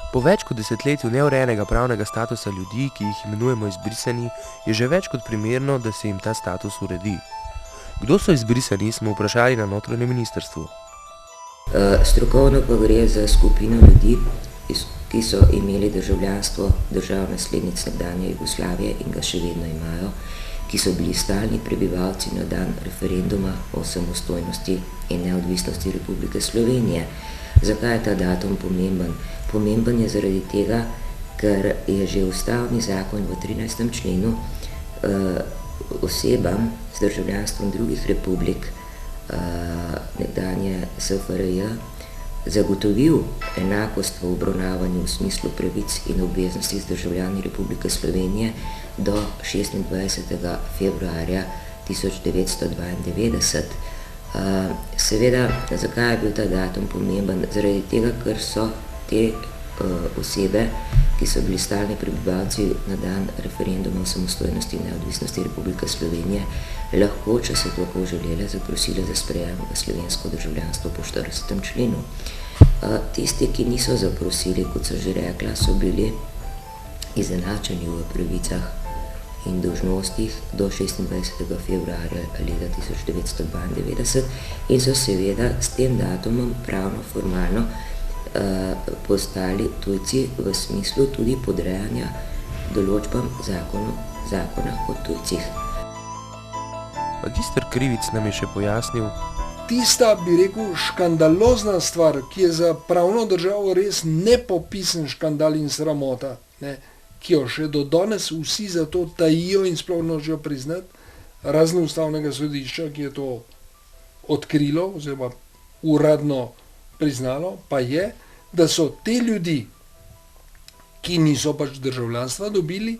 Po več kot desetletju neurejenega pravnega statusa ljudi, ki jih imenujemo izbrisani, je že več kot primerno, da se jim ta status uredi. Kdo so izbrisani, smo vprašali na notranjem ministrstvu. Strokovno pa gre za skupino ljudi, ki so imeli državljanstvo držav naslednic nekdanje Jugoslavije in ga še vedno imajo, ki so bili stalni prebivalci na dan referenduma o samostojnosti in neodvisnosti Republike Slovenije. Zakaj je ta datum pomemben? Pomemben je zaradi tega, ker je že ustavni zakon v 13. členu osebam z državljanstvom drugih republik nekdanje SFRJ zagotovil enakost v obravnavanju v smislu pravic in obveznosti z državljani Republike Slovenije do 26. februarja 1992. Seveda, zakaj je bil ta datum pomemben? Zaradi tega, ker so te osebe, ki so bili stalni prebivalci na dan referenduma o samostojnosti in neodvisnosti Republike Slovenije, lahko, če so tako želele, zaprosile za sprejem v slovensko državljanstvo po 40. členu. Tisti, ki niso zaprosili, kot sem že rekla, so bili izenačeni v pravicah in dolžnostih do 26. februarja leta 1992 in so seveda s tem datumom pravno formalno postali tujci v smislu tudi podrejanja določbam zakona o tujcih. Magister Krivic nam je še pojasnil: tista, bi rekel, škandalozna stvar, ki je za pravno državo res nepopisen škandal in sramota, ne, ki jo še do danes vsi za to tajijo in sploh nočejo priznati, razen ustavnega sodišča, ki je to odkrilo oziroma uradno priznalo, pa je, da so te ljudi, ki niso pač državljanstva dobili,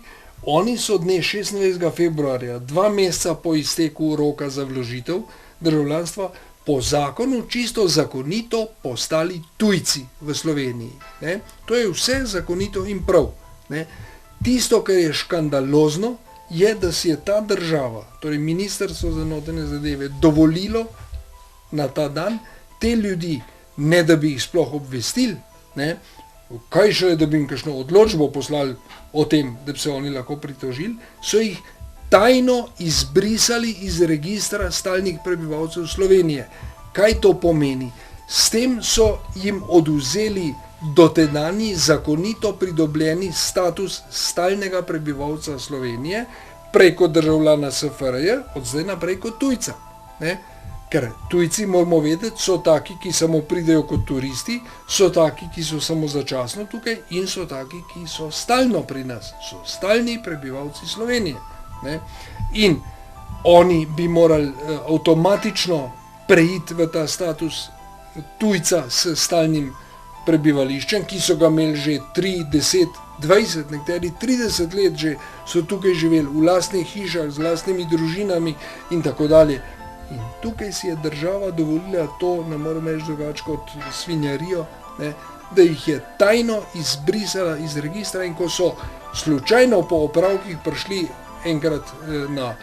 oni so dne 26. februarja, 2 meseca po izteku roka za vložitev državljanstva, po zakonu čisto zakonito postali tujci v Sloveniji. Ne? To je vse zakonito in prav. Ne? Tisto, kar je škandalozno, je, da si je ta država, torej Ministrstvo za notranje zadeve, dovolilo na ta dan te ljudi, ne da bi jih sploh obvestili, ne? Kaj še je, da bi jim kakšno odločbo poslali o tem, da bi se oni lahko pritožili, so jih tajno izbrisali iz registra stalnih prebivalcev Slovenije. Kaj to pomeni? S tem so jim odvzeli dotedanji zakonito pridobljeni status stalnega prebivalca Slovenije preko državljana SFRJ, od zdaj naprej kot tujca. Ne? Ker tujci, moramo vedeti, so taki, ki samo pridejo kot turisti, so taki, ki so samo začasno tukaj in so taki, ki so stalno pri nas, so stalni prebivalci Slovenije. Ne? In oni bi morali avtomatično preiti v ta status tujca s stalnim prebivališčem, ki so ga imeli že 3, 10, 20, nekateri 30 let že so tukaj živeli v lastnih hišah, z lastnimi družinami in tako dalje. In tukaj si je država dovolila to, ne morem reči drugače kot svinjarijo, ne, da jih je tajno izbrisala iz registra in ko so slučajno po opravkih prišli enkrat na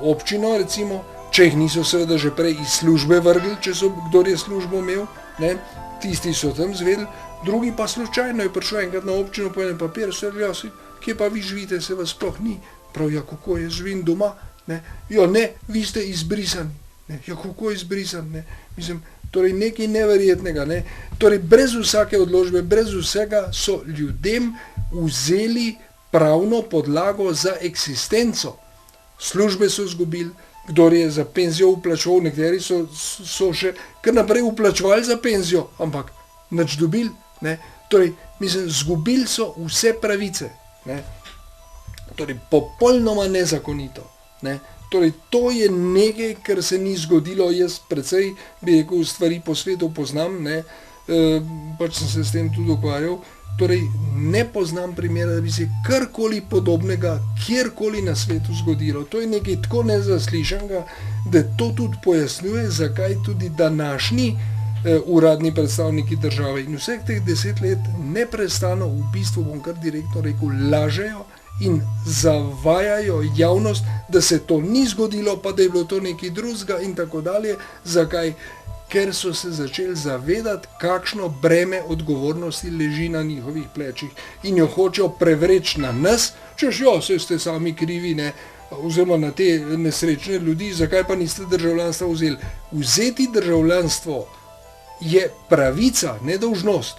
občino, recimo, če jih niso seveda že prej iz službe vrgli, če so kdor je službo imel, ne, tisti so tam zvedeli, drugi pa slučajno je prišel enkrat na občino po enem papir, so rekli, kje pa vi živite, se vas sploh ni. Prav, ja, kako je, živim doma? Ne? Jo, ne, vi ste izbrisani. Ne? Ja, kako je izbrisan? Ne? Mislim, torej nekaj neverjetnega. Ne? Torej, brez vsake odločbe, brez vsega so ljudem vzeli pravno podlago za eksistenco. Službe so izgubili, kdor je za penzijo vplačeval, nekateri so še kar naprej vplačevali za penzijo, ampak nič dobili. Ne? Torej, mislim, izgubili so vse pravice. Ne? Torej, popolnoma nezakonito. Ne? Torej, to je nekaj, kar se ni zgodilo. Jaz precej, bi rekel, stvari po svetu poznam, ne? Pač sem se s tem tudi ukvarjal. Torej, ne poznam primera, da bi se karkoli podobnega kjerkoli na svetu zgodilo. To je nekaj tako nezaslišanega, da to tudi pojasnjuje, zakaj tudi današnji uradni predstavniki države in vseh teh 10 let neprestano, v bistvu bom kar direktno rekel, lažejo in zavajajo javnost, da se to ni zgodilo, pa da je bilo to nekaj drugega in tako dalje. Zakaj? ker so se začeli zavedati, kakšno breme odgovornosti leži na njihovih plečih in jo hočejo prevreči na nas, češ jo, saj ste sami krivi, ne, oziroma na te nesrečne ljudi, zakaj pa niste državljanstva vzeli. Vzeti državljanstvo je pravica, ne dolžnost.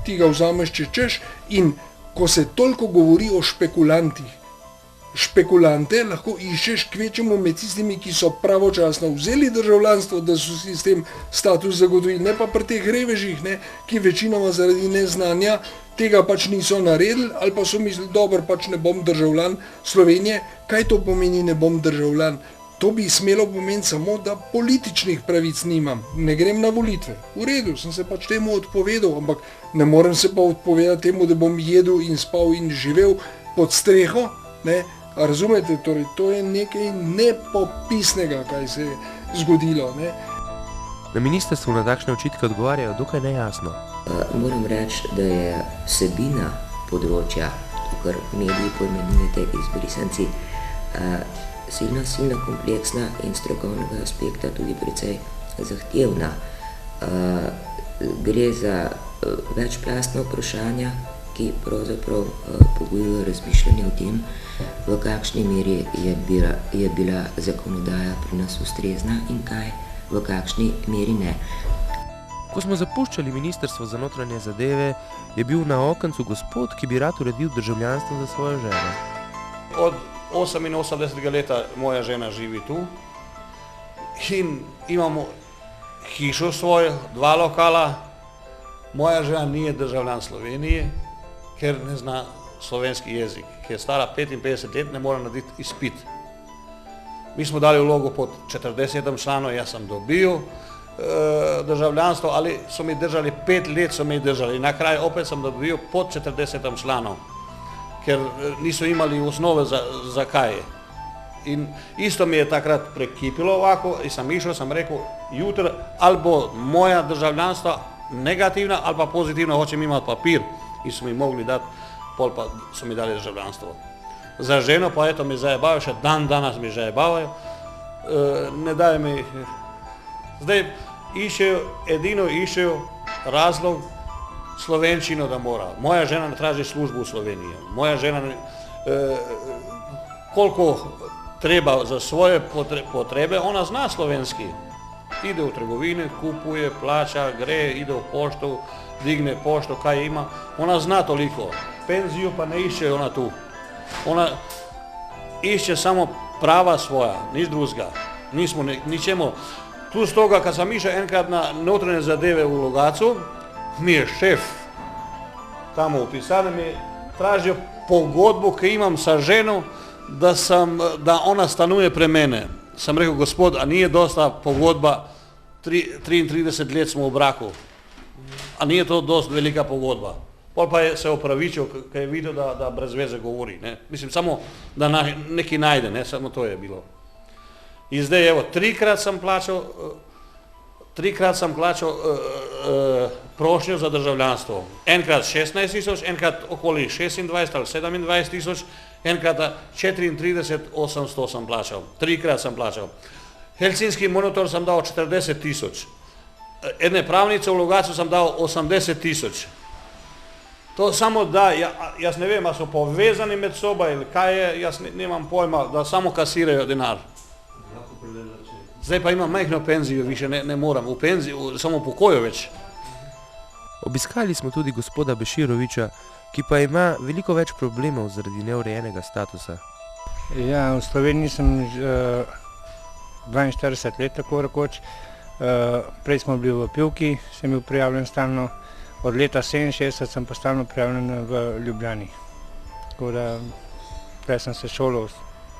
Ti ga vzameš, če češ, in ko se toliko govori o špekulantih, špekulante lahko iščeš kvečemu med tistimi, ki so pravočasno vzeli državljanstvo, da so si s tem status zagotovili, ne pa pri teh revežih, ne, ki večinoma zaradi neznanja tega pač niso naredili, ali pa so mislili, dobro, pač ne bom državljan Slovenije. Kaj to pomeni, ne bom državljan? To bi smelo pomeniti samo, da političnih pravic nimam, ne grem na volitve. V redu, sem se pač temu odpovedal, ampak ne morem se pa odpovedati temu, da bom jedel in spal in živel pod streho, ne. Razumete, torej, to je nekaj nepopisnega, kaj se je zgodilo, ne. Na ministrstvu na takšne očitke odgovarjajo dokaj nejasno. Moram reči, da je vsebina področja, to, kar mediji poimenujete izbrisanci, silno kompleksna in strokovnega aspekta tudi precej zahtevna. Gre za večplastna vprašanja, ki pravzaprav pogojujejo razmišljanje o tem, v kakšni meri je bila zakonodaja pri nas ustrezna in kaj v kakšni meri ne. Ko smo zapuščali Ministrstvo za notranje zadeve, je bil na okencu gospod, ki bi rad uredil državljanstvo za svojo ženo. Od 88. leta moja žena živi tu in imamo hišo svojo, 2 lokala. Moja žena nije državljan Slovenije, ker ne zna slovenski jezik, ki je stara 55 let, ne mora narediti izpit. Mi smo dali vlogo pod 40 članov, jaz sem dobil državljanstvo, ali so mi držali 5 let, so mi držali. Na kraju opet sem dobil pod 40 članov, ker niso imali osnove za kaj. In isto mi je takrat prekipilo ovako in sem išel, sem rekel, jutri ali bo moja državljanstva negativna ali pa pozitivna, hočem imati papir. In so mi mogli dati, pol pa so mi dali državljanstvo. Za ženo pa eto mi zajebavajo, še danas mi zajebavajo, ne dajo mi. Zdaj edino iščejo razlog slovenščino, da mora. Moja žena ne traži službu v Sloveniji. Moja žena, koliko treba za svoje potrebe, ona zna slovenski. Ide v trgovine, kupuje, plača, gre, ide v pošto, digne pošto, kaj ima. Ona zna toliko. Penzijo pa ne išče ona tu. Ona išče samo prava svoja, nič drugega. Nismo ničemu. Plus toga, kad sam išao enkrat na notranje zadeve u Logatcu, mi je šef tamo u pisarni mi tražio pogodbu koju imam sa ženom da ona stanuje pre mene. Sam rekao, gospod, a nije dosta pogodba, 33 let smo u braku, a nije to dosta velika pogodba. Pol pa je se opravičio kad je vidio da brez veze govori. Ne? Mislim, samo da neki najde, ne? Samo to je bilo. I zdaj, evo, trikrat sam plaćao prošnju za državljanstvo. Enkrat 16.000, enkrat okoli 26 ali 27.000, enkrat 34.800 sam plaćao. Trikrat sam plaćao. Helsinski monitor sam dao 40.000. Jedne pravnice u Logatcu sam dao 80.000. To samo da, jaz ne vem, a so povezani med soba ili kaj je, jaz nemam pojma, da samo kasirajo denar. Zdaj pa imam majhno penzijo, više ne moram, v penziju, samo v pokoju več. Obiskali smo tudi gospoda Beširoviča, ki pa ima veliko več problemov zaradi neurejenega statusa. Ja, v Sloveniji sem 42 let, tako rekoč. Prej smo bili v Pivki, sem bil prijavljen stalno. Od leta 67 sem pa stalno prijavljen v Ljubljani. Tako da, prej sem se šolal,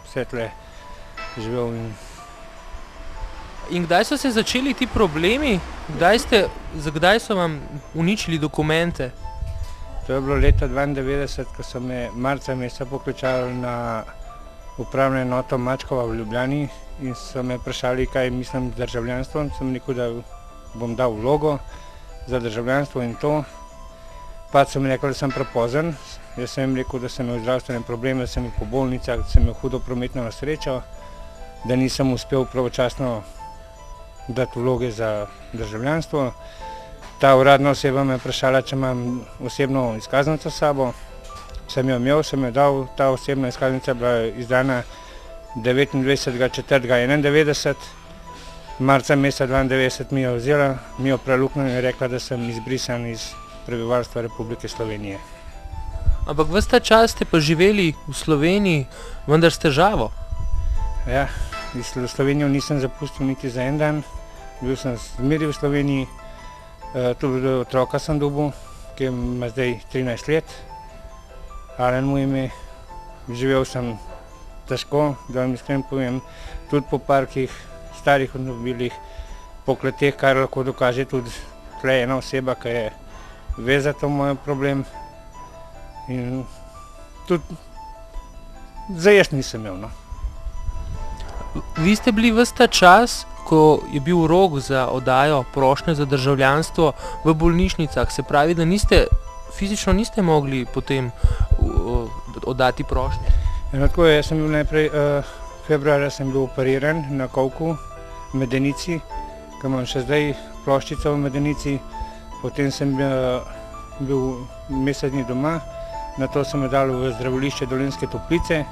vse tle živel. In kdaj so se začeli ti problemi? Kdaj so vam uničili dokumente? To je bilo leta 92, ko so me marca meseca pokličali na upravno enoto Mačkova v Ljubljani in so me vprašali, kaj mislim z državljanstvom. Sem rekel, da bom dal vlogo za državljanstvo in to. Pa so mi rekli, da sem prepozen. Jaz sem jim rekel, da sem imel zdravstvene probleme, da sem bil po bolnicah, da sem imel hudo prometno nesrečo, da nisem uspel pravočasno dati vloge za državljanstvo. Ta uradna oseba me je vprašala, če imam osebno izkaznico s sabo. Sem jo imel, sem jo dal, ta osebna izkaznica je bila izdana 29.4.91. Marca meseca 92 mi jo vzela, mi jo preluknila in rekla, da sem izbrisan iz prebivalstva Republike Slovenije. Ampak ves ta čas ste pa živeli v Sloveniji, vendar s težavo. Ja, Slovenijo nisem zapustil niti za en dan, bil sem zmeraj v Sloveniji, tudi otroka sem dobil, ki ima zdaj 13 let, Alen mu ime, živel sem težko, da vam iskreno povem, tudi po parkih, starih avtomobilih, po kleteh, kar lahko dokaže tudi tle ena oseba, ki je ve za to moj problem. In tudi zdaj jaz nisem imel, no. Vi ste bili ves ta čas, ko je bil rok za oddajo prošnje za državljanstvo v bolnišnicah, se pravi, da fizično niste mogli potem oddati prošnje? Eno tako je, jaz sem bil najprej, februarja sem bil operiran na kolku v Medenici, ki imam še zdaj ploščico v Medenici, potem sem bil mesec dni doma, nato sem me dal v zdravilišče Dolenjske Toplice,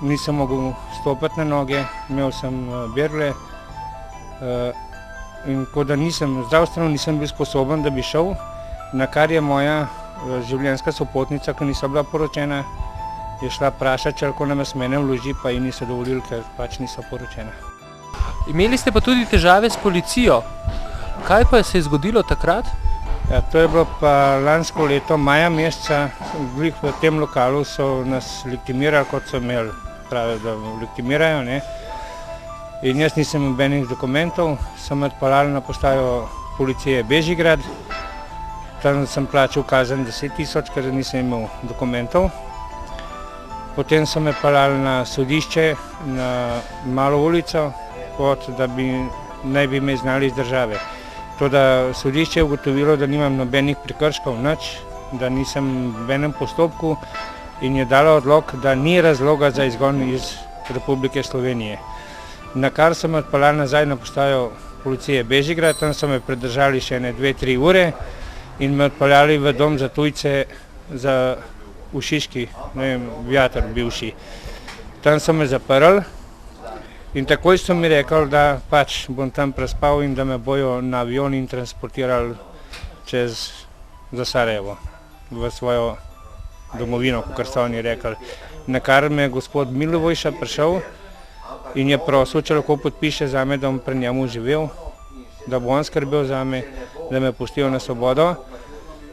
nisem mogel stopiti na noge, imel sem bergle in ko da zdravstveno nisem bil sposoben, da bi šel, na kar je moja življenjska sopotnica, ki nisem bila poročena, je šla vprašati, če lahko nas mene vloži, pa ji niso dovolili, ker pač nisem poročena. Imeli ste pa tudi težave s policijo. Kaj pa se je zgodilo takrat? Ja, to je bilo pa lansko leto, maja meseca, v tem lokalu so nas legitimirali, kot so imeli, pravi, da legitimirajo, ne. In jaz nisem nobenih dokumentov, sem me odpeljali na postajo policije Bežigrad, tam sem plačal kazen 10 000, ker nisem imel dokumentov. Potem so me peljali na sodišče, na Malo ulico, da naj bi me izgnali iz države. Toda sodišče je ugotovilo, da nimam nobenih prekrškov, nič, da nisem v nobenem postopku in je dalo odlok, da ni razloga za izgon iz Republike Slovenije. Na kar so me odpeljali nazaj na postajo policije Bežigrad, tam so me pridržali še 2-3 ure in me odpeljali v dom za tujce v Šiški, ne vem, Vjator bivši. Tam so me zaprli in takoj so mi rekli, da pač bom tam prespal in da me bojo na avion in transportirali za Sarajevo, v svojo domovino, kakor so oni rekli. Na kar me je gospod Milovojša prišel in je prosil, če lahko podpiše zame, da bom pri njemu živel, da bo on skrbel zame, da me pustijo na svobodo.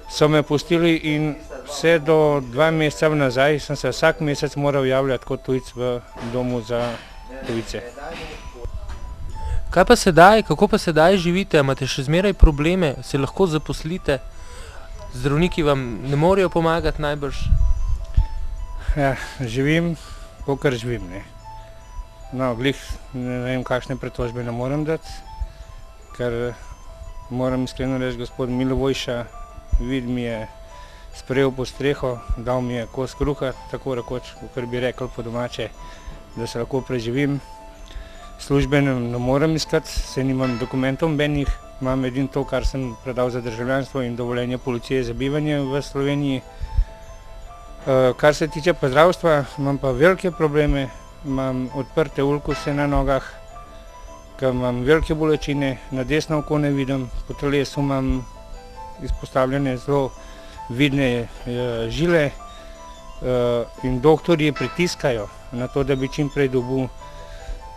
So me pustili in vse do 2 meseca nazaj sem se vsak mesec moral javljati kot tujec v domu za tujce. Kaj pa sedaj, kako pa sedaj živite? Imate še zmeraj probleme? Se lahko zaposlite? Zdravniki vam ne morejo pomagati najbrž? Ja, živim, kakor živim, ne. No, glih ne vem, kakšne pretožbe ne morem dati, ker moram iskreno reči, gospod Milovojša mi je sprejel pod streho, dal mi je kos kruha, tako rekoč, kakor bi rekel po domače, da se lahko preživim. Službe ne morem iskati, saj nimam dokumentov nobenih, imam edino to, kar sem predal za državljanstvo in dovoljenje policije za bivanje v Sloveniji. Kar se tiče pa zdravstva, imam pa velike probleme, imam odprte ulkuse na nogah, ker imam velike bolečine, na desno oko ne vidim, po telesu imam izpostavljene zelo vidne žile in doktorji pritiskajo na to, da bi čim prej dobil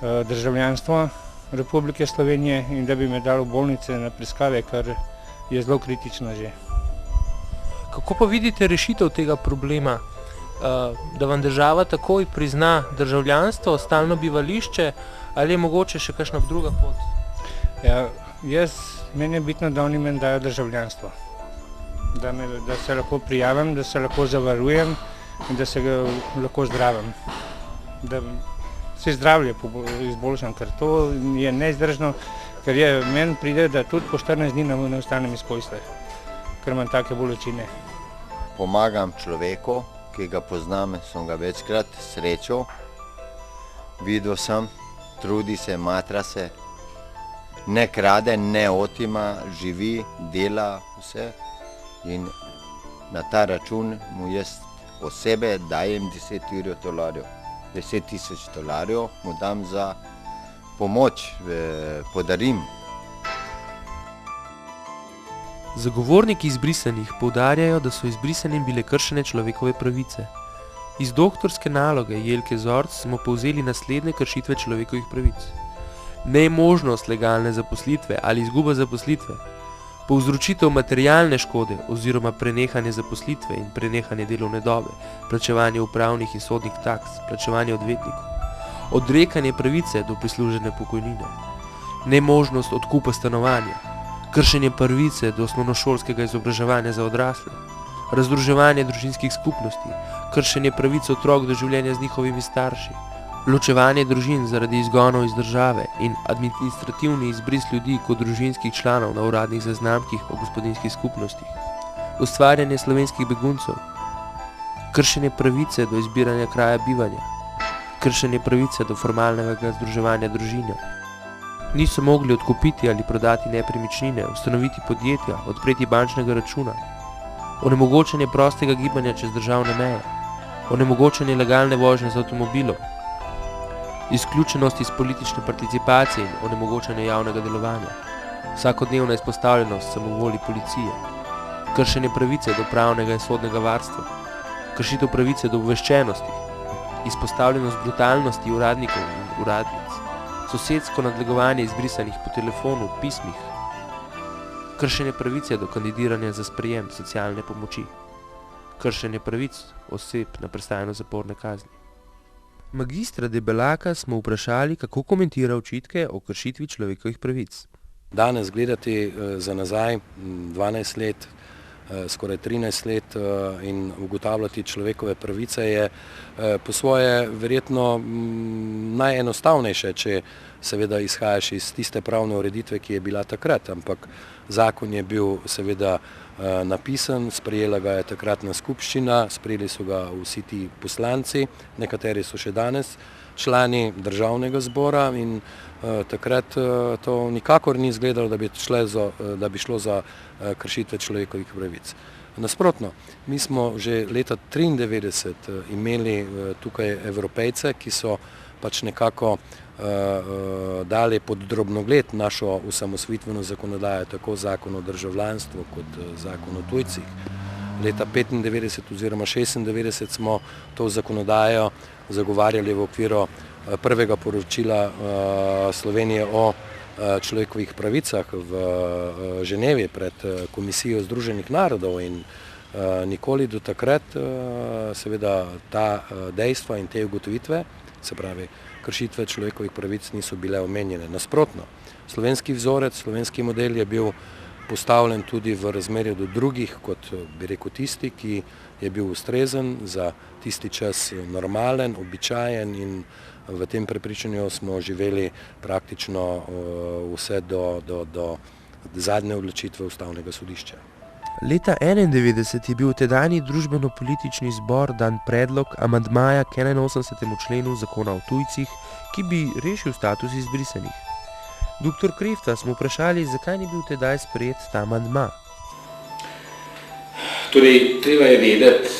državljanstvo Republike Slovenije in da bi me dali v bolnice na preiskave, kar je zelo kritično že. Kako pa vidite rešitev tega problema? Da vam država takoj prizna državljanstvo, stalno bivališče, ali je mogoče še kakšna druga pot? Ja, meni je bitno, da oni meni dajo državljanstvo. Da se lahko prijavim, da se lahko zavarujem in da se lahko zdravim. Da se zdravje izboljšam, ker to je neizdržno, ker meni pride, da tudi po 14 dni ne ostanem iz posle, ker imam take bolečine. Pomagam človeku, ki ga poznam, sem ga večkrat srečal, videl sem, trudi se, matra se ne krade, ne otima, živi, dela vse in na ta račun mu jaz osebe dajem $10,000. $10,000 mu dam za pomoč, podarim. Zagovorniki izbrisanih poudarjajo, da so izbrisanim bile kršene človekove pravice. Iz doktorske naloge Jelke Zorc smo povzeli naslednje kršitve človekovih pravic. Nemožnost legalne zaposlitve ali izguba zaposlitve, povzročitev materialne škode oziroma prenehanje zaposlitve in prenehanje delovne dobe, plačevanje upravnih in sodnih taks, plačevanje odvetnikov, odrekanje pravice do prislužene pokojnine, nemožnost odkupa stanovanja, kršenje pravice do osnovnošolskega izobraževanja za odrasle, razdruževanje družinskih skupnosti, kršenje pravice otrok do življenja z njihovimi starši, ločevanje družin zaradi izgonov iz države in administrativni izbris ljudi kot družinskih članov na uradnih zaznamkih o gospodinjskih skupnostih, ustvarjanje slovenskih beguncev, kršenje pravice do izbiranja kraja bivanja, kršenje pravice do formalnega združevanja družine. Niso mogli odkupiti ali prodati nepremičnine, ustanoviti podjetja, odpreti bančnega računa, onemogočanje prostega gibanja čez državne meje, onemogočanje legalne vožnje z avtomobilom, izključenost iz politične participacije in onemogočanje javnega delovanja, vsakodnevna izpostavljenost samovolji policije, kršenje pravice do pravnega in sodnega varstva, kršitev pravice do obveščenosti, izpostavljenost brutalnosti uradnikov in uradnic, sosedsko nadlegovanje izbrisanih po telefonu, pismih, kršenje pravice do kandidiranja za sprejem socialne pomoči, kršenje pravic oseb na prestajanje zaporne kazni. Magistra Debelaka smo vprašali, kako komentira očitke o kršitvi človekovih pravic. Danes gledati za nazaj 12 let, skoraj 13 let in ugotavljati človekove pravice je po svoje verjetno najenostavnejše, če seveda izhajaš iz tiste pravne ureditve, ki je bila takrat, ampak zakon je bil seveda napisan, sprejela ga je takratna skupščina, sprejeli so ga vsi ti poslanci, nekateri so še danes člani državnega zbora in takrat to nikakor ni izgledalo, da bi šlo za kršitve človekovih pravic. Nasprotno, mi smo že leta 1993 imeli tukaj Evropejce, ki so pač nekako dali pod drobnogled našo osamosvojitveno zakonodajo, tako zakon o državljanstvu kot zakon o tujcih. Leta 1995 oziroma 1996 smo to zakonodajo zagovarjali v okviru prvega poročila Slovenije o človekovih pravicah v Ženevi pred Komisijo Združenih narodov in nikoli do takrat seveda ta dejstva in te ugotovitve, se pravi kršitve človekovih pravic, niso bile omenjene. Nasprotno, slovenski vzorec, slovenski model je bil postavljen tudi v razmerju do drugih, kot bi rekel tisti, ki je bil ustrezen, za tisti čas normalen, običajen in v tem prepričanju smo živeli praktično vse do zadnje odločitve Ustavnega sodišča. Leta 1991 je bil tedanji družbeno-politični zbor dan predlog amandmaja k 81. členu zakona o tujcih, ki bi rešil status izbrisanih. Dr. Krefta smo vprašali, zakaj ni bil tedaj sprejet ta amandma. Torej, treba je vedeti,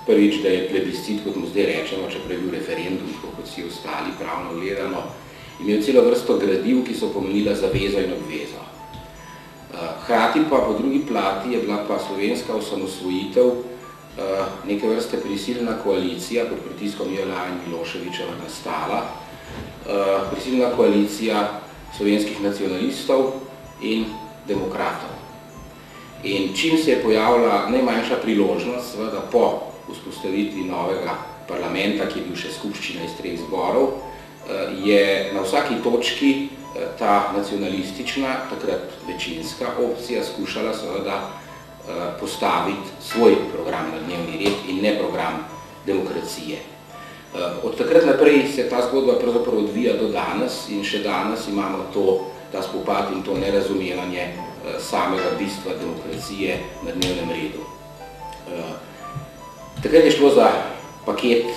prvič, da je plebiscit, kot mu zdaj rečemo, čeprav je bil referendum, kot vsi ostali pravno gledano, imel celo vrsto gradiv, ki so pomenila zavezo in obvezo. Hkrati pa po drugi plati je bila pa slovenska osamosvojitev neke vrste prisilna koalicija pod pritiskom JLA in Miloševičeva nastala, prisilna koalicija slovenskih nacionalistov in demokratov. In čim se je pojavila najmanjša priložnost, seveda po vzpostavitvi novega parlamenta, ki je bil še skupščina iz 3 zborov, je na vsaki točki ta nacionalistična, takrat večinska opcija skušala seveda postaviti svoj program na dnevni red in ne program demokracije. Od takrat naprej se ta zgodba pravzaprav odvija do danes in še danes imamo ta spopad in to nerazumevanje samega bistva demokracije na dnevnem redu. Takrat je šlo za paket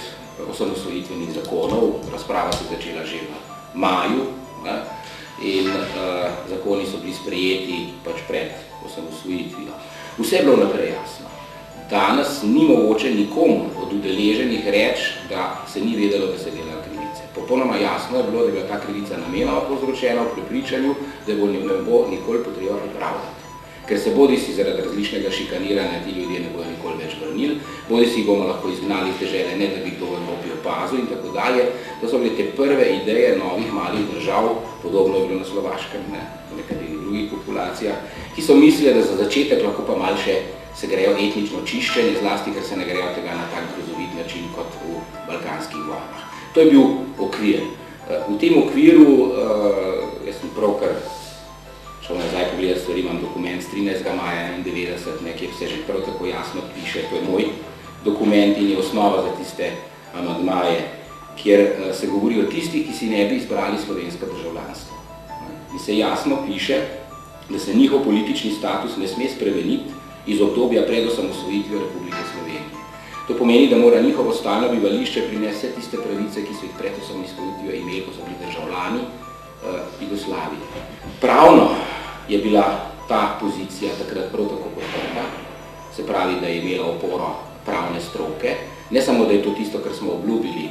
osamosvojitvenih zakonov, razprava se je začela že v maju, in zakoni so bili sprejeti pač pred osamosvojitvijo. Vse je bilo naprej jasno. Danes ni mogoče nikomu od udeleženih reči, da se ni vedelo, da se delajo krivice. Popolnoma jasno je bilo, da je bila ta krivica namenoma povzročena v prepričanju, da ne bo nikoli potrebno popravljati. Ker se bodisi zaradi različnega šikaniranja ti ljudje ne bodo nikoli več vrnili, bodisi jih bomo lahko izgnali iz dežele, ne da bi kdo v Evropi opazil in tako dalje. To so bile te prve ideje novih malih držav, podobno je bilo na Slovaškem, v nekaterih drugih populacijah, ki so mislili, da za začetek lahko pa malo še se grejo etnično čiščenje, zlasti, ker se ne grejo tega na tak grozovit način kot v balkanskih vojnah. To je bil okvir. V tem okviru, jaz sem pravkar šel nazaj pogledati stvari, imam dokument z 13. maja 1991, kjer se že prav tako jasno piše, to je moj dokument in je osnova za tiste amandmaje, kjer se govori o tistih, ki si ne bi izbrali slovensko državljanstvo. In se jasno piše, da se njihov politični status ne sme spremeniti iz obdobja pred osamosvojitvijo Republike Slovenije. To pomeni, da mora njihovo stalno bivališče prinesti tiste pravice, ki so jih pred osamosvojitvijo imeli, ko so bili državljani Jugoslavije. Pravno je bila ta pozicija takrat prav tako podprta, se pravi, da je imela oporo pravne stroke, ne samo, da je to tisto, kar smo obljubili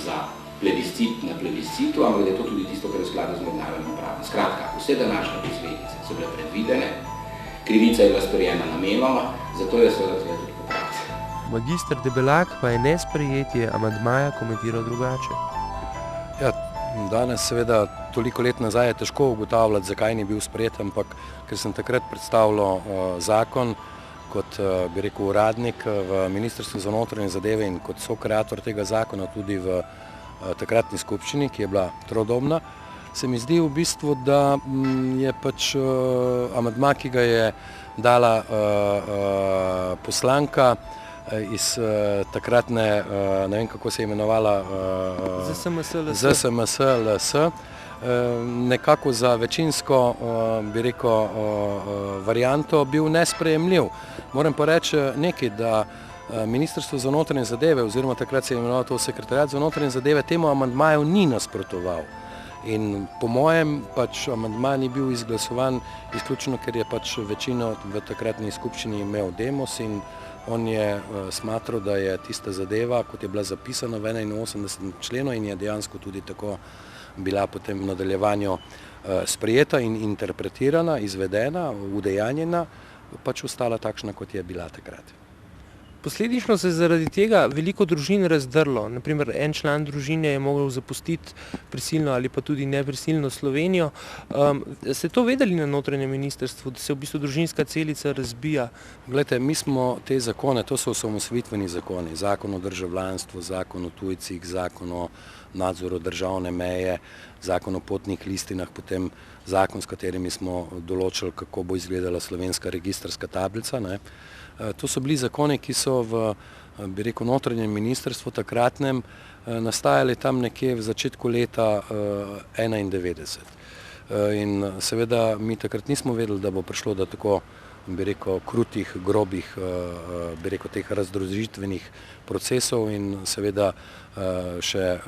za plebiscit na plebiscitu, ampak da je to tudi tisto, kar je v skladu z mednarodnim pravom. Skratka, vse današnje posledice so bile predvidene, krivica je bila storjena namenoma, zato je seveda tudi popraviti. Magister Debelak pa je nesprejetje amandmaja komentiral drugače. Ja, danes seveda toliko let nazaj je težko ugotavljati, zakaj ni bil sprejet, ampak ker sem takrat predstavljal zakon kot, bi rekel, uradnik v Ministrstvu za notranje zadeve in kot sokreator tega zakona tudi v takratni skupščini, ki je bila trodobna, se mi zdi v bistvu, da je pač amandma, ki ga je dala poslanka iz takratne, ne vem kako se je imenovala, ZSMS-LS, nekako za večinsko, bi rekel, varianto bil nesprejemljiv. Moram pa reči nekaj, da Ministrstvo za notranje zadeve, oziroma takrat se je imenoval to sekretariat za notranje zadeve, temu amandmaju ni nasprotoval. In po mojem pač amandma ni bil izglasovan izključno, ker je pač večino v takratni skupščini imel Demos in on je smatral, da je tista zadeva, kot je bila zapisana v 81. členu in je dejansko tudi tako bila potem v nadaljevanju sprejeta in interpretirana, izvedena, udejanjena, pač ostala takšna, kot je bila takrat. Posledično se je zaradi tega veliko družin razdrlo. Naprimer, en član družine je mogel zapustiti prisilno ali pa tudi neprisilno Slovenijo. Ste to vedeli na notranjem ministrstvu, da se v bistvu družinska celica razbija? Glejte, mi smo te zakone, to so osamosvojitveni zakoni, zakon o državljanstvu, zakon o tujcih, zakon o nadzoru državne meje, zakon o potnih listinah, potem zakon, s katerimi smo določili, kako bo izgledala slovenska registrska tablica, ne. To so bili zakoni, ki so v, bi rekel, notranjem ministrstvu takratnem nastajali tam nekje v začetku leta 1991. In seveda mi takrat nismo vedeli, da bo prišlo do tako, bi rekel, krutih, grobih, bi rekel, teh razdružitvenih procesov in seveda še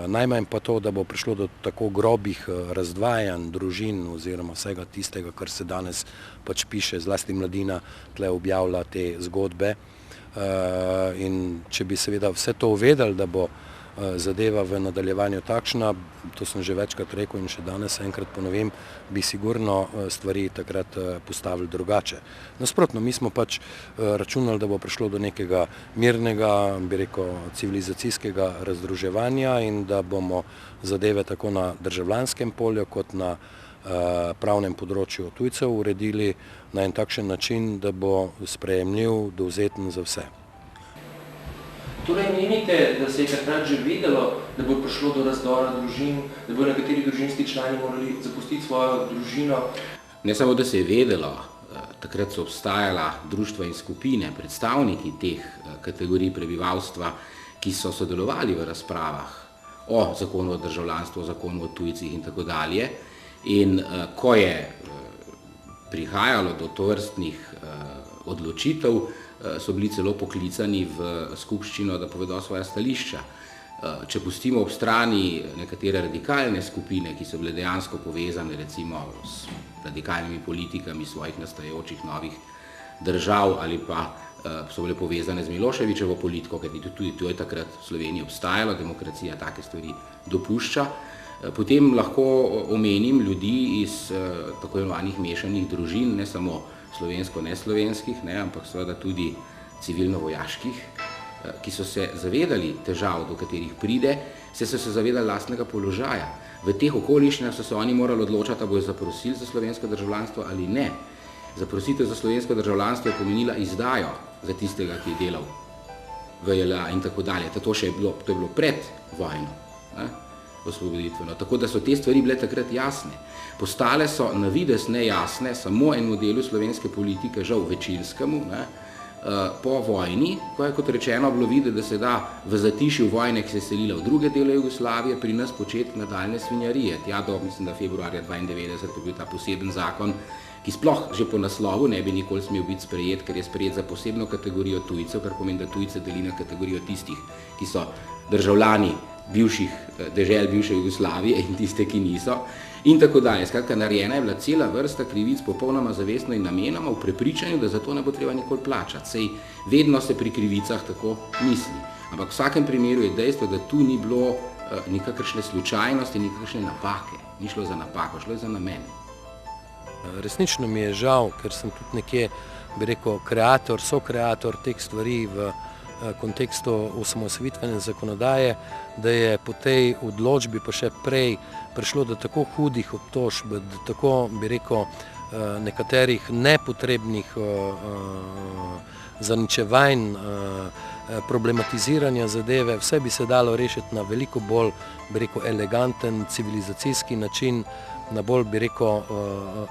najmanj pa to, da bo prišlo do tako grobih razdvajanj družin oziroma vsega tistega, kar se danes pač piše, zlasti mladina tle objavlja te zgodbe. In če bi seveda vse to uvedeli, da bo zadeva v nadaljevanju takšna, to sem že večkrat rekel in še danes enkrat ponovim, bi sigurno stvari takrat postavili drugače. Nasprotno, mi smo pač računali, da bo prišlo do nekega mirnega, bi rekel, civilizacijskega razdruževanja in da bomo zadeve tako na državljanskem polju kot na pravnem področju tujcev uredili na en takšen način, da bo sprejemljiv, dovzeten za vse. Torej menite, da se je takrat že vedelo, da bo prišlo do razdora družin, da bo nekateri družinski člani morali zapustiti svojo družino? Ne samo, da se je vedelo, takrat so obstajala društva in skupine, predstavniki teh kategorij prebivalstva, ki so sodelovali v razpravah o zakonu o državljanstvu, o zakonu o tujcih in tako dalje. In ko je prihajalo do tovrstnih odločitev, so bili celo poklicani v skupščino, da povedo svoja stališča. Če pustimo ob strani nekatere radikalne skupine, ki so bile dejansko povezane recimo s radikalnimi politikami svojih nastajajočih novih držav ali pa so bile povezane z Miloševičevo politiko, ker tudi to je takrat v Sloveniji obstajalo, demokracija take stvari dopušča. Potem lahko omenim ljudi iz tako imenovanih mešanih družin, ne samo slovensko-neslovenskih, ampak seveda tudi civilno-vojaških, ki so se zavedali težav, do katerih pride, so se zavedali lastnega položaja. V teh okoliščinah so se oni morali odločati, ali bojo zaprosili za slovensko državljanstvo ali ne. Zaprositev za slovensko državljanstvo je pomenila izdajo za tistega, ki je delal v JLA in tako dalje. To je bilo pred vojno, osvoboditveno. Tako da so te stvari bile takrat jasne. Postale so na videz nejasne samo enemu delu slovenske politike, žal večinskemu, po vojni, ko je kot rečeno bilo videti, da se da v zatišju vojne, ki se je selila v druge dele Jugoslavije, pri nas početi nadaljne svinjarije. Tja do, mislim, da februarja 92 je bil ta poseben zakon, ki sploh že po naslovu ne bi nikoli smel biti sprejet, ker je sprejet za posebno kategorijo tujcev, kar pomeni, da tujce deli na kategorijo tistih, ki so državljani bivših dežel bivše Jugoslavije in tiste, ki niso. In tako dalje. Skratka, narejena je bila cela vrsta krivic popolnoma zavestno in namenoma v prepričanju, da za to ne bo treba nikoli plačati. Sej vedno se pri krivicah tako misli. Ampak v vsakem primeru je dejstvo, da tu ni bilo nikakršne slučajnosti, nikakršne napake. Ni šlo za napako, šlo je za namen. Resnično mi je žal, ker sem tudi nekje, bi rekel, sokreator teh stvari v kontekstu osamosvojitvene zakonodaje, da je po tej odločbi pa še prej prišlo do tako hudih obtožb, do tako, bi rekel, nekaterih nepotrebnih zaničevanj, problematiziranja zadeve. Vse bi se dalo rešiti na veliko bolj, bi rekel, eleganten, civilizacijski način, na bolj, bi rekel,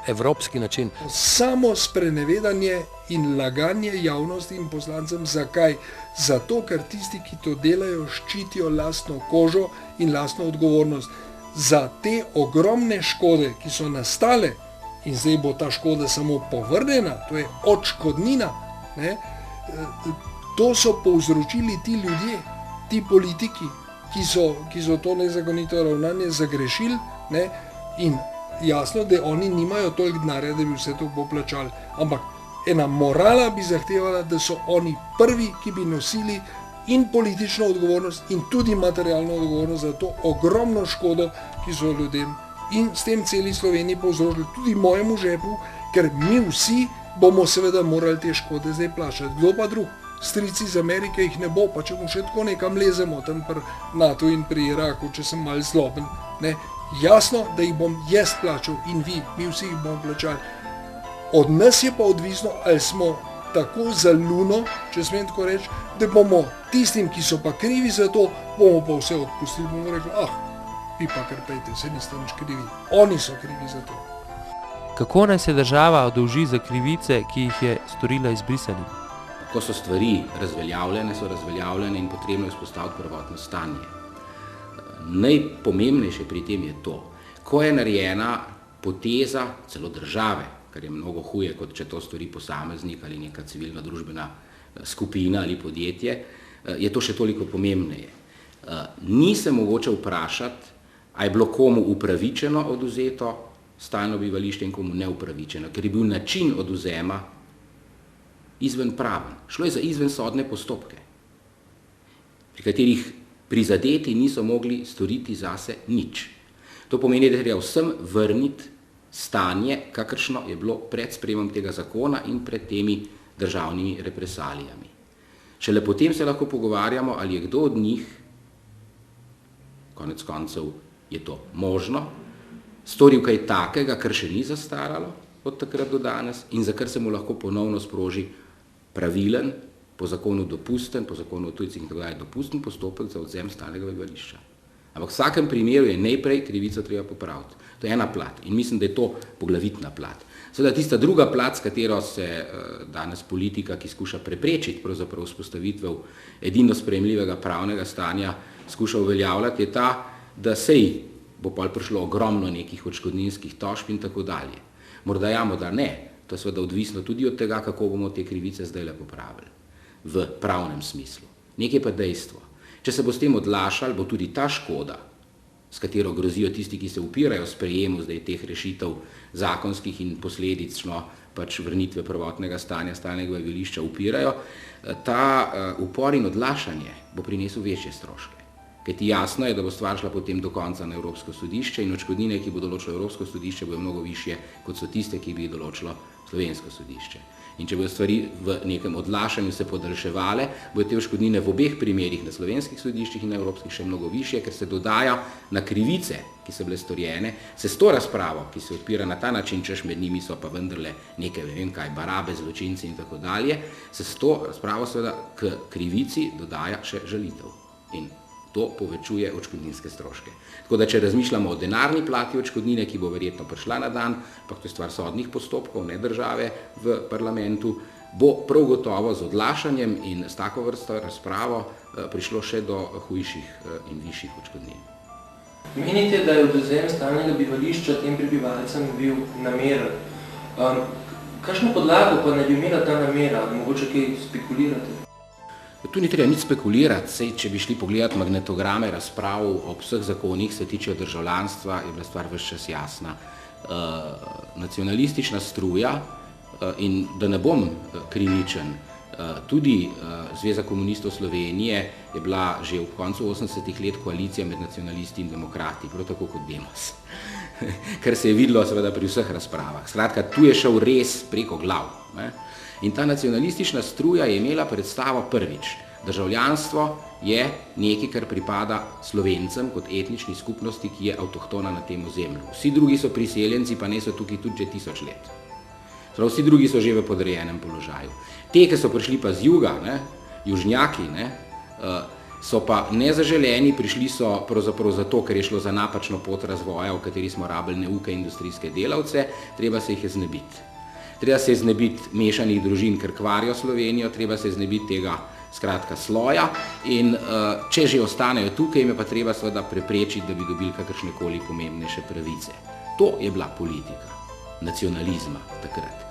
evropski način. Samo sprenevedanje in laganje javnosti in poslancem. Zakaj? Zato, ker tisti, ki to delajo, ščitijo lastno kožo in lastno odgovornost. Za te ogromne škode, ki so nastale, in zdaj bo ta škoda samo povrnjena, to je odškodnina, to so povzročili ti ljudje, ti politiki, ki so to nezakonito ravnanje zagrešili, in jasno, da oni nimajo toliko denarja, da bi vse to poplačali, ampak ena morala bi zahtevala, da so oni prvi, ki bi nosili in politično odgovornost in tudi materialno odgovornost za to ogromno škodo, ki so ljudem in s tem celi Sloveniji povzročili, tudi mojemu žepu, ker mi vsi bomo seveda morali te škode zdaj plačati. Kdo pa drug? Strici iz Amerike jih ne bo, pa če mu še tako nekam lezemo tam pri NATO in pri Iraku, če sem malo zloben, jasno, da jih bom jaz plačal in mi vsi jih bomo plačali. Od nas je pa odvisno, ali smo tako za luno, če smem tako reči, da bomo tistim, ki so pa krivi za to, bomo pa vse odpustili, bomo rekli, vi pa kar pejte, se niste nič krivi, oni so krivi za to. Kako naj se država oddolži za krivice, ki jih je storila izbrisanim? Ko so stvari razveljavljene, so razveljavljene in potrebno je vzpostaviti prvotno stanje. Najpomembnejše pri tem je to, ko je narejena poteza celo države, kar je mnogo huje, kot če to stori posameznik ali neka civilno-družbena skupina ali podjetje, je to še toliko pomembneje. Ni se mogoče vprašati, a je bilo komu upravičeno oduzeto stalno bivališče in komu neupravičeno, ker je bil način odvzema izven praven. Šlo je za izvensodne postopke, pri katerih prizadeti niso mogli storiti zase nič. To pomeni, da treba vsem vrniti stanje, kakršno je bilo pred sprejemom tega zakona in pred temi državnimi represalijami. Šele potem se lahko pogovarjamo, ali je kdo od njih, konec koncev je to možno, storil kaj takega, kar še ni zastaralo od takrat do danes in za kar se mu lahko ponovno sproži pravilen, po zakonu dopusten, po zakonu o tujcih in tako dalje dopusten postopek za odvzem stalnega bivališča. Ampak v vsakem primeru je najprej krivico treba popraviti. To je ena plat in mislim, da je to poglavitna plat. Seveda tista druga plat, s katero se danes politika, ki skuša preprečiti pravzaprav vzpostavitev edino sprejemljivega pravnega stanja, skuša uveljavljati, je ta, da sej bo pol prišlo ogromno nekih odškodninskih tožb in tako dalje. Morda ja, morda ne. To je seveda odvisno tudi od tega, kako bomo te krivice zdajle popravili v pravnem smislu. Nekaj pa dejstvo. Če se bo s tem odlašal, bo tudi ta škoda, s katero grozijo tisti, ki se upirajo sprejemu zdaj teh rešitev zakonskih in posledično pač vrnitve prvotnega stanja stalnega bivališča upirajo, ta upor in odlašanje bo prinesel večje stroške. Kajti jasno je, da bo stvar šla potem do konca na Evropsko sodišče in odškodnine, ki bo določilo Evropsko sodišče, bojo mnogo višje, kot so tiste, ki bi jih določilo Slovensko sodišče. In če bojo stvari v nekem odlašanju se podaljševale, bojo te odškodnine v obeh primerih na slovenskih sodiščih in na evropskih še mnogo višje, ker se dodaja na krivice, ki so bile storjene, se s to razpravo, ki se odpira na ta način, češ med njimi so pa vendarle neke, ne vem kaj, barabe, zločinci in tako dalje, se s to razpravo seveda k krivici dodaja še žalitev. In to povečuje odškodninske stroške. Tako da, če razmišljamo o denarni plati odškodnine, ki bo verjetno prišla na dan, pa to je stvar sodnih postopkov, ne države v parlamentu, bo prav gotovo z odlašanjem in s tako vrsto razpravo prišlo še do hujših in višjih odškodnin. Menite, da je odvzem stalnega bivališča tem prebivalcem bil nameren. Kakšno podlago pa ne bi imela ta namera? Mogoče kaj spekulirate? Tu ni treba nič spekulirati, sej če bi šli pogledati magnetograme razprav o vseh zakonih, se tiče državljanstva, je bila stvar ves čas jasna. Nacionalistična struja, in da ne bom krivičen, tudi Zveza komunistov Slovenije je bila že v koncu 80-ih let koalicija med nacionalisti in demokrati, prav tako kot Demos, kar se je videlo seveda pri vseh razpravah. Skratka, tu je šel res preko glav. In ta nacionalistična struja je imela predstavo prvič. Državljanstvo je nekaj, kar pripada Slovencem kot etnični skupnosti, ki je avtohtona na tem ozemlju. Vsi drugi so priseljenci, pa ne so tukaj tudi že 1000 let. Vsi drugi so že v podrejenem položaju. Te, ki so prišli pa z juga, južnjaki, so pa nezaželeni, prišli so pravzaprav zato, ker je šlo za napačno pot razvoja, v kateri smo rabili neuke industrijske delavce, treba se jih je znebiti. Treba se je znebiti mešanih družin, ker kvarijo Slovenijo, treba se je znebiti tega skratka sloja in če že ostanejo tukaj, jim je pa treba seveda preprečiti, da bi dobili kakršnekoli pomembnejše pravice. To je bila politika nacionalizma takrat.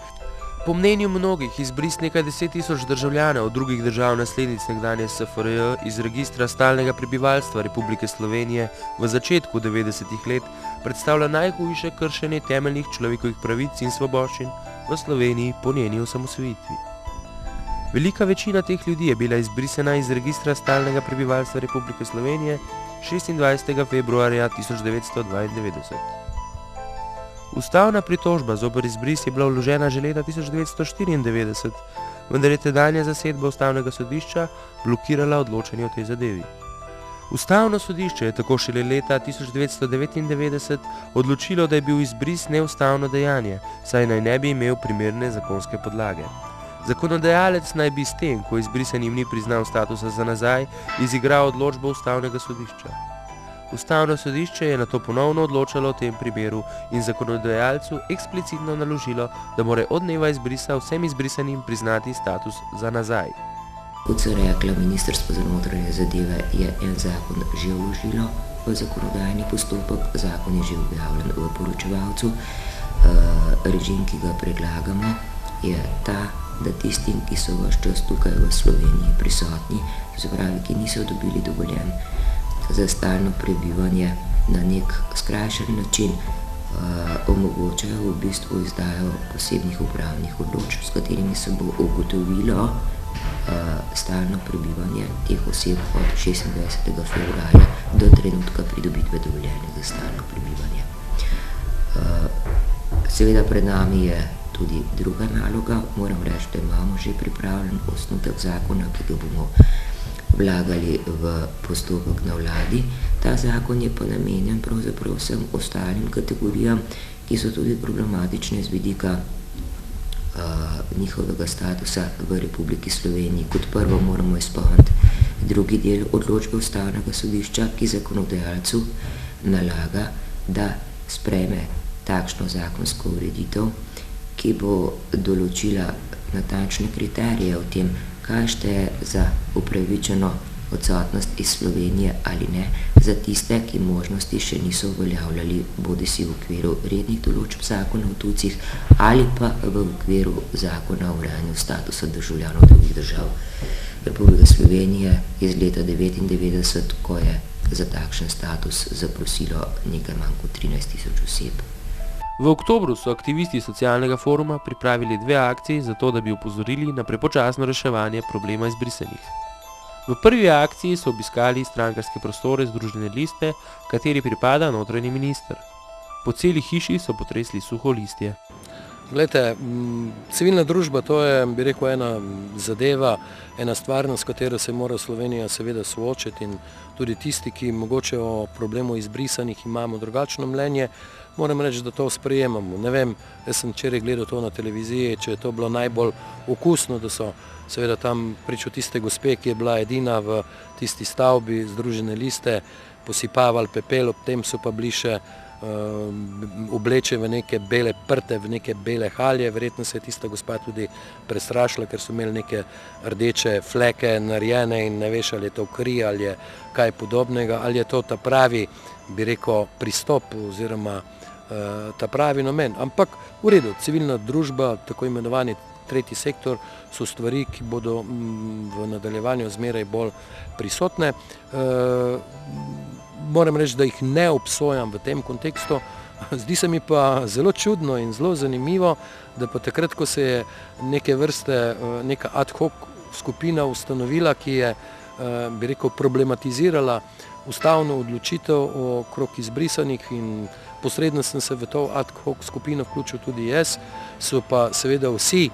Po mnenju mnogih izbris nekaj 10.000 državljanov drugih držav naslednic nekdanje SFRJ iz registra stalnega prebivalstva Republike Slovenije v začetku 90-ih let predstavlja najhujše kršenje temeljnih človekovih pravic in svoboščin v Sloveniji po njeni osamosvojitvi. Velika večina teh ljudi je bila izbrisana iz registra stalnega prebivalstva Republike Slovenije 26. februarja 1992. Ustavna pritožba zoper izbris je bila vložena že leta 1994, vendar je tedanja zasedba Ustavnega sodišča blokirala odločanje o tej zadevi. Ustavno sodišče je tako šele leta 1999 odločilo, da je bil izbris neustavno dejanje, saj naj ne bi imel primerne zakonske podlage. Zakonodajalec naj bi s tem, ko izbrisanim ni priznal statusa za nazaj, izigral odločbo Ustavnega sodišča. Ustavno sodišče je nato ponovno odločalo o tem primeru in zakonodajalcu eksplicitno naložilo, da mora od dneva izbrisa vsem izbrisanim priznati status za nazaj. Kot so rekla, Ministrstvo za notranje zadeve je en zakon že vložilo v zakonodajni postopek, zakon je že objavljen v poročevalcu. Režim, ki ga predlagamo, je ta, da tistim, ki so ves čas tukaj v Sloveniji prisotni, to se pravi, ki niso dobili dovoljen za stalno prebivanje, na nek skrajšan način omogočajo v bistvu izdajo posebnih upravnih odločb, s katerimi se bo ugotovilo stalno prebivanje teh oseb od 26. februarja do trenutka pridobitve dovoljenja za stalno prebivanje. Seveda pred nami je tudi druga naloga. Moram reči, da imamo že pripravljen osnutek zakona, ki ga bomo vlagali v postopek na vladi. Ta zakon je pa namenjen pravzaprav vsem ostalim kategorijam, ki so tudi problematične z vidika njihovega statusa v Republiki Sloveniji. Kot prvo moramo izpolniti drugi del odločbe Ustavnega sodišča, ki zakonodajalcu nalaga, da sprejme takšno zakonsko ureditev, ki bo določila natančne kriterije o tem, kaj šteje za upravičeno odsotnost iz Slovenije ali ne, za tiste, ki možnosti še niso uveljavljali bodisi v okviru rednih določb zakona o tujcih ali pa v okviru zakona o urejanju statusa državljanov drugih držav. Republike Slovenije iz leta 1999, ko je za takšen status zaprosilo nekaj manj kot 13.000 oseb. V oktobru so aktivisti socialnega foruma pripravili 2 akciji za to, da bi opozorili na prepočasno reševanje problema izbrisanih. V prvi akciji so obiskali strankarske prostore Združene liste, kateri pripada notranji minister. Po celi hiši so potresli suho listje. Glejte, civilna družba, to je, bi rekel, ena zadeva, ena stvarnost, s katero se mora Slovenija seveda soočiti in tudi tisti, ki mogoče o problemu izbrisanih imamo drugačno mnenje, moram reči, da to sprejemamo. Ne vem, jaz sem včeraj gledal to na televiziji, če je to bilo najbolj okusno, da so seveda tam pričo tiste gospe, ki je bila edina v tisti stavbi Združene liste, posipavali pepel, ob tem so pa bili še obleče v neke bele prte, v neke bele halje. Verjetno se je tista gospa tudi prestrašila, ker so imeli neke rdeče fleke narejene in ne veš, ali je to kri ali je kaj podobnega, ali je to ta pravi, bi rekel, pristop oziroma ta pravi namen. Ampak v redu, civilna družba, tako imenovani tretji sektor, so stvari, ki bodo v nadaljevanju zmeraj bolj prisotne. Moram reči, da jih ne obsojam v tem kontekstu. Zdi se mi pa zelo čudno in zelo zanimivo, da pa takrat, ko se je neke vrste neka ad hoc skupina ustanovila, ki je, bi rekel, problematizirala ustavno odločitev okrog izbrisanih in posredno sem se v to ad hoc skupino vključil tudi jaz, so pa seveda vsi,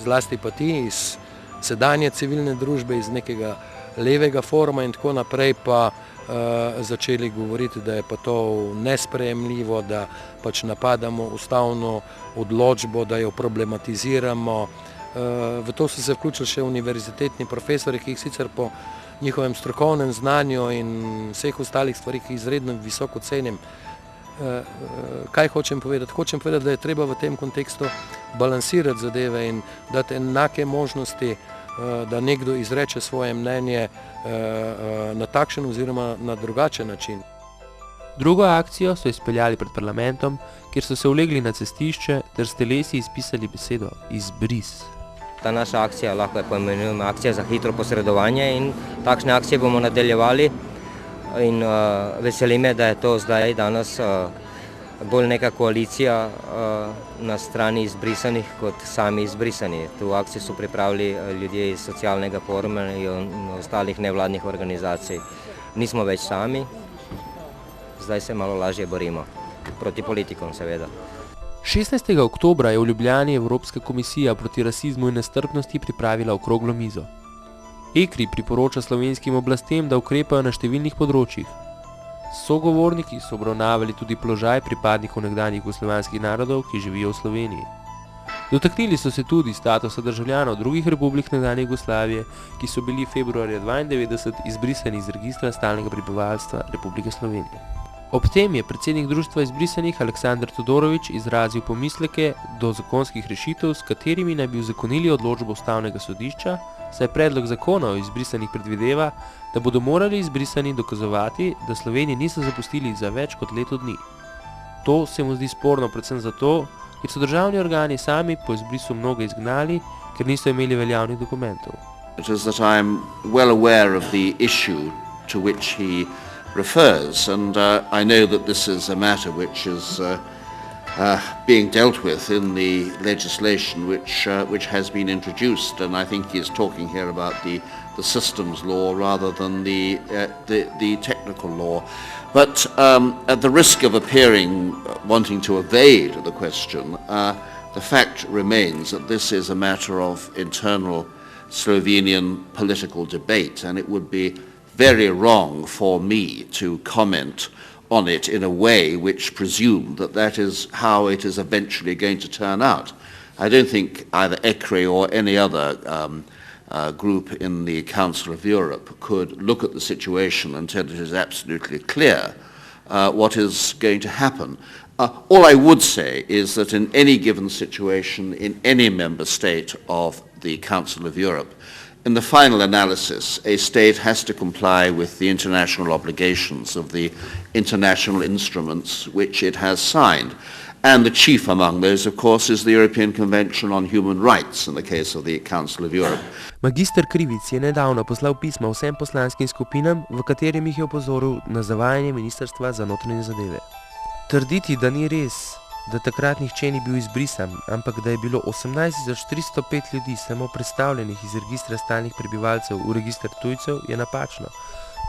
zlasti pa ti iz sedanje civilne družbe, iz nekega levega foruma in tako naprej, pa začeli govoriti, da je pa to nesprejemljivo, da pač napadamo ustavno odločbo, da jo problematiziramo. V to so se vključili še univerzitetni profesori, ki jih sicer po njihovem strokovnem znanju in vseh ostalih stvarih izredno visoko cenim. Kaj hočem povedati? Hočem povedati, da je treba v tem kontekstu balansirati zadeve in dati enake možnosti, da nekdo izreče svoje mnenje na takšen oziroma na drugačen način. Drugo akcijo so izpeljali pred parlamentom, kjer so se ulegli na cestišče ter s telesi izpisali besedo izbris. Ta naša akcija lahko je poimenujemo akcija za hitro posredovanje in takšne akcije bomo nadaljevali in veseli me, da je to zdaj danes bolj neka koalicija na strani izbrisanih kot sami izbrisani. Tu akcijo so pripravili ljudje iz socialnega foruma in ostalih nevladnih organizacij. Nismo več sami, zdaj se malo lažje borimo. Proti politikom seveda. 16. oktobra je v Ljubljani Evropska komisija proti rasizmu in nestrpnosti pripravila okroglo mizo. EKRI priporoča slovenskim oblastem, da ukrepajo na številnih področjih. Sogovorniki so obravnavali tudi položaj pripadnikov nekdanjih jugoslovanskih narodov, ki živijo v Sloveniji. Dotaknili so se tudi statusa državljanov drugih republik nekdanje Jugoslavije, ki so bili februarja 1992 izbrisani iz registra stalnega prebivalstva Republike Slovenije. Ob tem je predsednik društva izbrisanih Aleksandar Todorović izrazil pomisleke do zakonskih rešitev, s katerimi naj bi uzakonili odločbo Ustavnega sodišča, saj predlog zakona o izbrisanih predvideva, da bodo morali izbrisani dokazovati, da Slovenije niso zapustili za več kot leto dni. To se mu zdi sporno predvsem zato, ker so državni organi sami po izbrisu mnoge izgnali, ker niso imeli veljavnih dokumentov. It is that I am well aware of the issue to which he refers, and I know that this is a matter which is being dealt with in the legislation which has been introduced, and I think he is talking here about the systems law rather than the technical law. But at the risk of appearing wanting to evade the question, the fact remains that this is a matter of internal Slovenian political debate, and it would be very wrong for me to comment on it in a way which presumed that that is how it is eventually going to turn out. I don't think either ECRI or any other group in the Council of Europe could look at the situation until it is absolutely clear what is going to happen. All I would say is that in any given situation, in any member state of the Council of Europe, in the final analysis, a state has to comply with the international obligations of the international instruments which it has signed. And the chief among those, of course, is the European Convention on Human Rights in the case of the Council of Europe. Magister Krivic je nedavno poslal pismo vsem poslanskim skupinam, v katerem jih je opozoril na zavajanje Ministrstva za notranje zadeve. Trditi, da ni res, da takrat nihče ni bil izbrisan, ampak da je bilo 18.305 ljudi samo predstavljenih iz registra stalnih prebivalcev v registr tujcev, je napačno.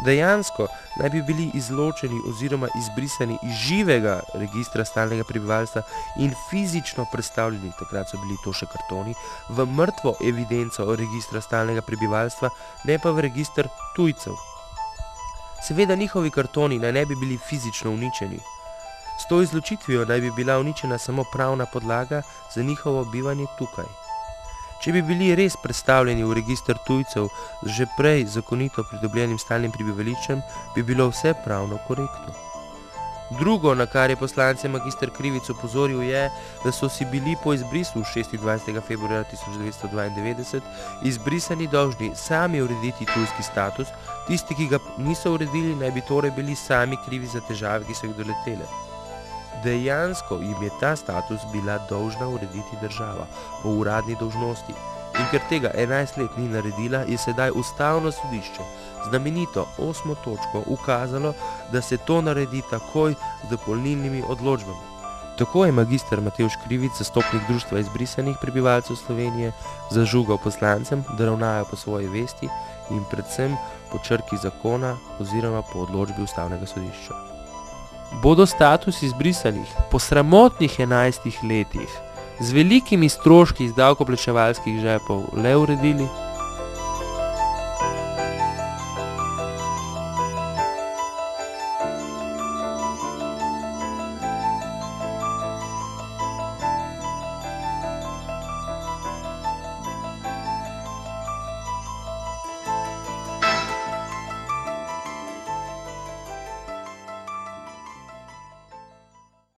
Dejansko naj bi bili izločeni oziroma izbrisani iz živega registra stalnega prebivalstva in fizično predstavljeni, takrat so bili to še kartoni, v mrtvo evidenco registra stalnega prebivalstva, ne pa v registr tujcev. Seveda njihovi kartoni naj ne bi bili fizično uničeni. S to izločitvijo naj bi bila uničena samo pravna podlaga za njihovo bivanje tukaj. Če bi bili res predstavljeni v registr tujcev z že prej zakonito pridobljenim stalnim prebivališčem, bi bilo vse pravno korektno. Drugo, na kar je poslance magister Krivic opozoril, je, da so si bili po izbrisu 26. februarja 1992 izbrisani dolžni sami urediti tujski status, tisti, ki ga niso uredili, naj bi torej bili sami krivi za težave, ki so jih doletele. Dejansko jim je ta status bila dolžna urediti država po uradni dolžnosti in ker tega 11 let ni naredila, je sedaj Ustavno sodišče znamenito 8. točko ukazalo, da se to naredi takoj z dopolnilnimi odločbami. Tako je magister Matevž Krivic, zastopnik Društva izbrisanih prebivalcev Slovenije, zažugal poslancem, da ravnajo po svoji vesti in predvsem po črki zakona oziroma po odločbi Ustavnega sodišča. Bodo status izbrisanih po sramotnih 11 letih z velikimi stroški iz davkoplačevalskih žepov le uredili?